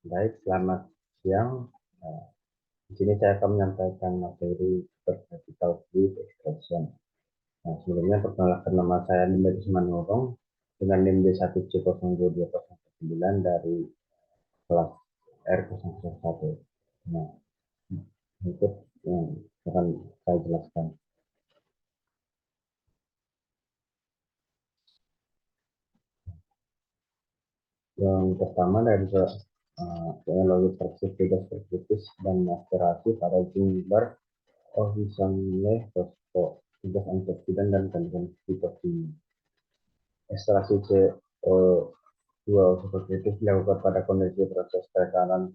Baik, selamat siang. Nah, di sini saya akan menyampaikan materi vertical fluid extraction. Nah, sebelumnya perkenalkan nama saya Dimitri Manurung dengan NIM D1C022009 dari kelas R001. Nah, untuk yang akan saya jelaskan. Yang pertama dari teknologi perspektif perspektif dan aspirasi pada sumber originalnya fosfo, tugas antioksidan dan kandungan fitokim. Ekstraksi CO2 oksidatif dilakukan pada kondisi proses tekanan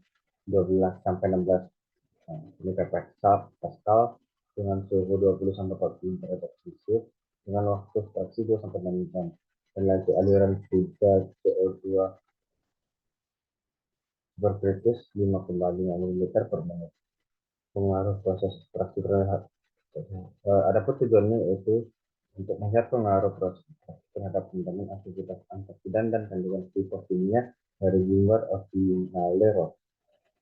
12 sampai 16 megapascal Pascal dengan suhu 20 sampai 40 derajat Celcius dengan waktu ekstraksi 2 sampai 6 jam. Dan laju aliran 3 CO2 superkritis 5,5 ml per menit. Pengaruh proses ekstraksi terhadap adapun tujuannya yaitu untuk melihat pengaruh proses terhadap pengembangan aktivitas antioksidan dan kandungan fitokimia dari sumber ordinalero.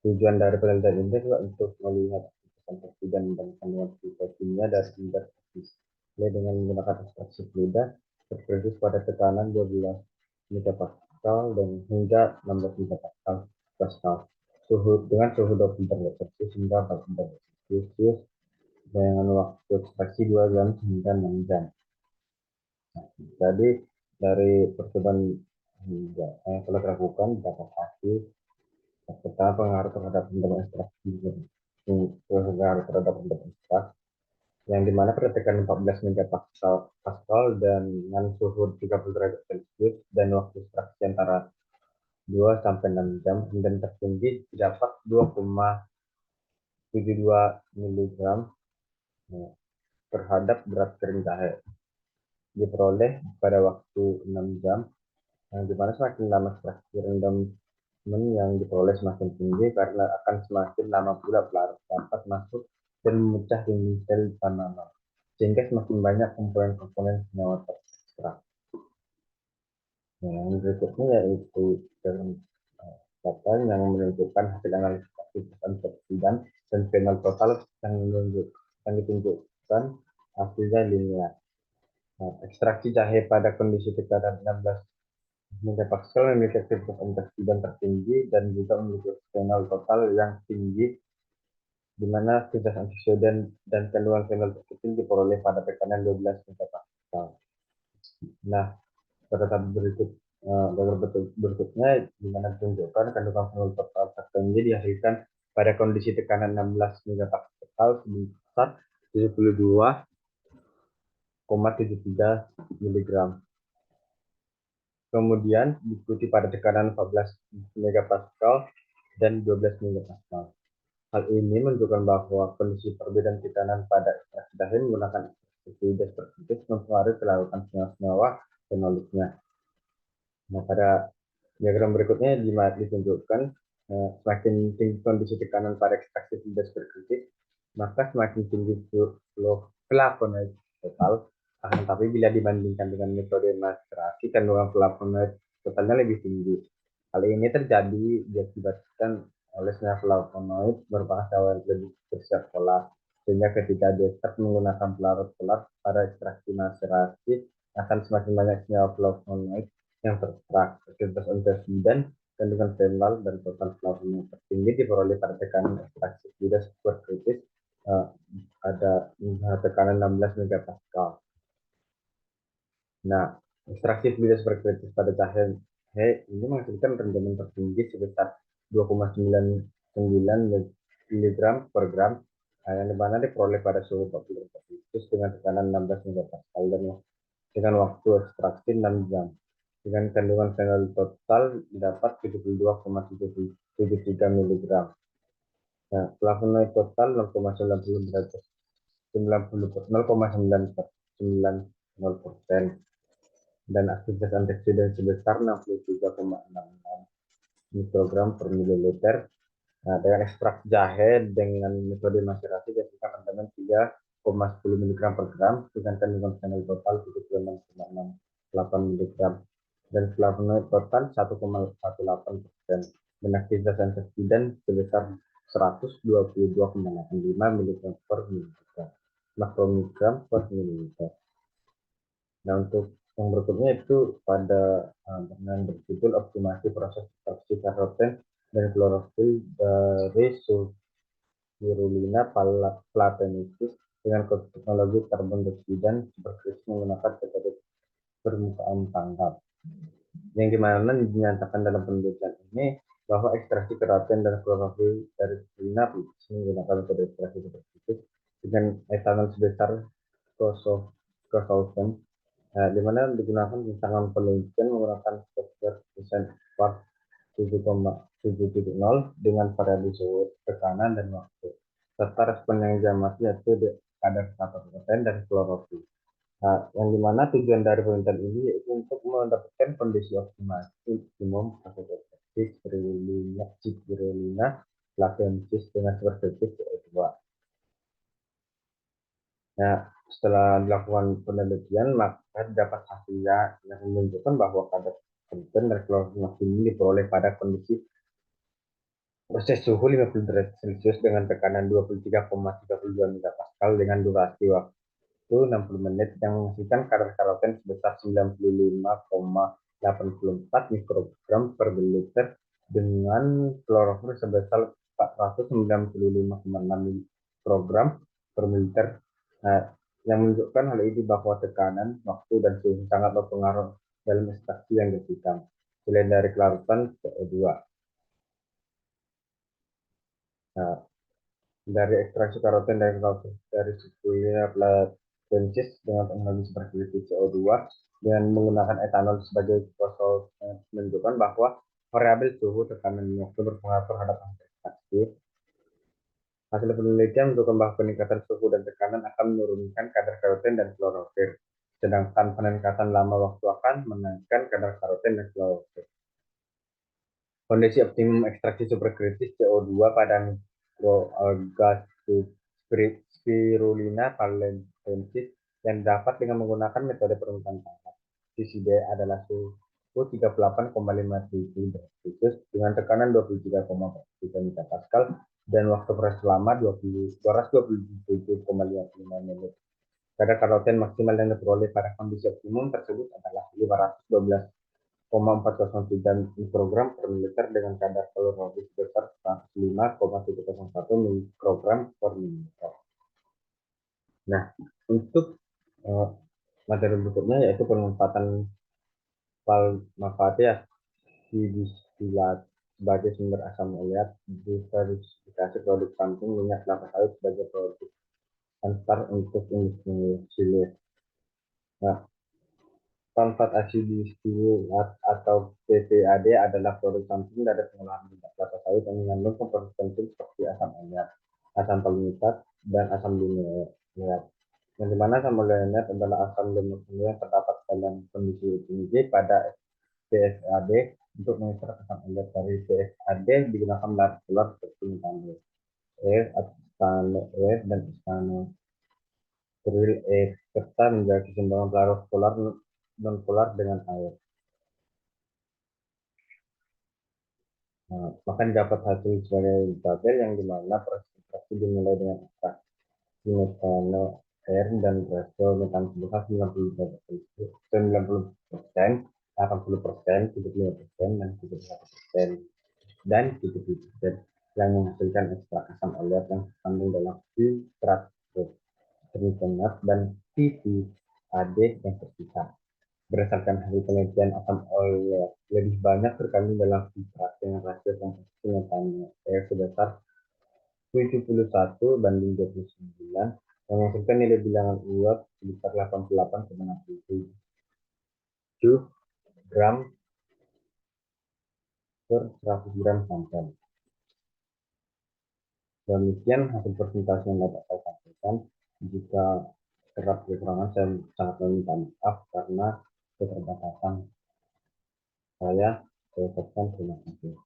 Tujuan dari penelitian ini juga untuk melihat aktivitas antioksidan dan kandungan fitokimia dari sumber mulai dengan menggunakan ekstraksi fluida berproduksi pada tekanan 12 megapascal dan hingga 16 megapascal pascal dengan suhu 20 derajat Celcius hingga 40 derajat Celcius dengan waktu ekstraksi 2 jam hingga 6 jam. Nah, jadi dari percobaan yang telah dilakukan dapat hasil pertama pengaruh terhadap bentuk ekstraksi pengaruh terhadap bentuk ekstrak yang dimana pada tekanan 14 megapascal Pascal dan dengan suhu 30 derajat Celcius dan waktu ekstraksi antara 2 sampai 6 jam dan tertinggi didapat 2,72 miligram terhadap berat kering jahe diperoleh pada waktu 6 jam yang dimana semakin lama ekstraksi rendamen yang diperoleh semakin tinggi karena akan semakin lama pula pelarut dapat masuk dan memecah dinding sel tanaman sehingga semakin banyak komponen-komponen senyawa terekstrak. Yang berikutnya yaitu data yang menunjukkan hasil analisis aktivitas antioksidan dan fenol total yang ditunjukkan hasilnya linear. Nah, ekstraksi jahe pada kondisi tekanan 16 megapascal memiliki aktivitas antioksidan tertinggi dan juga memiliki fenol total yang tinggi, di mana aktivitas antioksidan dan kandungan fenol tertinggi diperoleh pada tekanan 12 megapascal. Nah, pada tahap berikutnya di mana ditunjukkan kandungan fenol total tertinggi dihasilkan pada kondisi tekanan 16 megapascal sebesar 72,73 mg. Kemudian diikuti pada tekanan 14 megapascal dan 12 megapascal. Hal ini menunjukkan bahwa kondisi perbedaan tekanan pada ekstraksi jahe menggunakan ekstraksi perspektif mempengaruhi kelarutan senyawa fenoliknya. Nah, pada diagram berikutnya ditunjukkan semakin tinggi kondisi tekanan pada ekstraksi perspektif, maka semakin tinggi flow flavonoid total. Akan tetapi bila dibandingkan dengan metode macerasi, kandungan flavonoid totalnya lebih tinggi. Hal ini terjadi diakibatkan oleh senyawa flavonoid merupakan senyawa yang lebih bersirkular, sehingga ketika diekstrak menggunakan pelarut pelat pada ekstraksi macerasi akan semakin banyak senyawa flavonoid yang terekstrak. Aktivitas antioksidan kandungan fenol dan total flavonoid tertinggi diperoleh pada tekanan ekstraksi fluida superkritis ada tekanan 16 megapascal. Nah, ekstraksi fluida superkritis pada jahe ini menghasilkan rendaman tertinggi sebesar 2,99 mg per gram yang dimana diperoleh pada suhu 40 derajat Celcius dengan tekanan 16 megapascal dan dengan waktu ekstraksi 6 jam. Dengan kandungan fenol total didapat 72,73 mg. Nah, flavonoid total 0,90 derajat 0,9% dan aktivitas antioksidan sebesar 63,66 mikrogram per mililiter. Nah, dengan ekstrak jahe dengan metode macerasi dihasilkan rendaman 3,10 mg per gram dengan kandungan fenol total 76,68 mg dan flavonoid total 1,18%. dan aktivitas antioksidan sebesar 122,85 mg per mililiter, makromigram per mililiter. Nah, untuk yang berikutnya itu pada dengan berjudul optimasi proses ekstraksi karoten dan klorofil dari Spirulina platensis dengan teknologi karbon dioksida superkristal menggunakan metode permukaan tangkap. Yang dimana dinyatakan dalam penelitian ini bahwa ekstraksi keraten dan klorofil dari spirulina menggunakan metode ekstraksi superkristal dengan etanol sebesar 0,0%, di mana digunakan tantangan penelitian menggunakan software desain part 7,7.0 dengan variabel suhu, tekanan, dan waktu, serta respon yang diamati yaitu kadar karbon dan klorofil. Nah, yang dimana tujuan dari penelitian ini yaitu untuk mendapatkan kondisi optimum proses ekstraksi spirulina platensis dengan superkristal CO2. Nah, setelah dilakukan penelitian, maka dapat hasilnya yang menunjukkan bahwa kadar karbon dan klorofil maksimum diperoleh pada kondisi proses suhu 50 derajat Celcius dengan tekanan 23,32 MPa dengan durasi waktu 60 menit yang menghasilkan kadar karoten sebesar 95,84 mikrogram per liter dengan klorofil sebesar 495,6 mikrogram per liter. Nah, yang menunjukkan hal ini bahwa tekanan, waktu, dan suhu sangat berpengaruh dalam ekstraksi yang dihasilkan. Selain dari kelarutan CO2. Nah, dari ekstraksi karoten dari Spirulina platensis dengan teknologi seperti CO2 dengan menggunakan etanol sebagai proses menunjukkan bahwa variabel suhu, tekanan, dan waktu berpengaruh terhadap ekstraksi. Hasil penelitian menunjukkan bahwa peningkatan suhu dan tekanan akan menurunkan kadar karoten dan klorofil, sedangkan peningkatan lama waktu akan menaikkan kadar karoten dan klorofil. Kondisi optimum ekstraksi superkritis CO2 pada mikroalga Spirulina platensis yang dapat dengan menggunakan metode permukaan tangkap. CCD adalah suhu 38,57 derajat Celcius dengan tekanan 23,43 MPa dan waktu proses selama 227,55 menit. Kadar karoten maksimal yang diperoleh pada kondisi optimum tersebut adalah 512,403 mikrogram per liter dengan kadar klorofil sebesar 105,101 mikrogram per liter. Nah, untuk materi berikutnya yaitu pemanfaatan palmafatias distilat sebagai sumber asam ureat, diversifikasi produk samping minyak kelapa sawit sebagai produk antar untuk industri hilir. Nah, Palmfat distilat atau PPAD adalah produk samping dari pengolahan minyak kelapa sawit yang mengandung komponen penting seperti asam ureat, asam palmitat, dan asam linoleat. Yang dimana asam linoleat adalah asam linoleat yang terdapat dalam kondisi tinggi pada PFAD. Untuk mengekstrak asam ureat dari PFAD digunakan bahan keluar seperti metanoair, ethanoair, dan ethanosteril serta menjaga keseimbangan pelarut polar non-polar dengan air. Nah, maka didapat hasil sebagai tabel yang dimana proses ekstraksi dimulai dengan ekstraksi metanoair dan rasio metan sebesar 90%, 80%, 75%, dan 71%, dan 70% yang menghasilkan ekstrak asam ureat yang terkandung dalam filtrat trifenat dan PPAD yang tersisa. Berdasarkan hasil penelitian, asam ureat lebih banyak terkandung dalam filtrat dengan rasio komposisi metanoair sebesar 71 banding 29 yang menghasilkan nilai bilangan ureat sebesar 88,67 gram per 100 gram sampel. Demikian hasil presentasi yang dapat saya sampaikan. Jika terdapat kekurangan, saya sangat meminta maaf karena keterbatasan saya. Saya ucapkan terima kasih.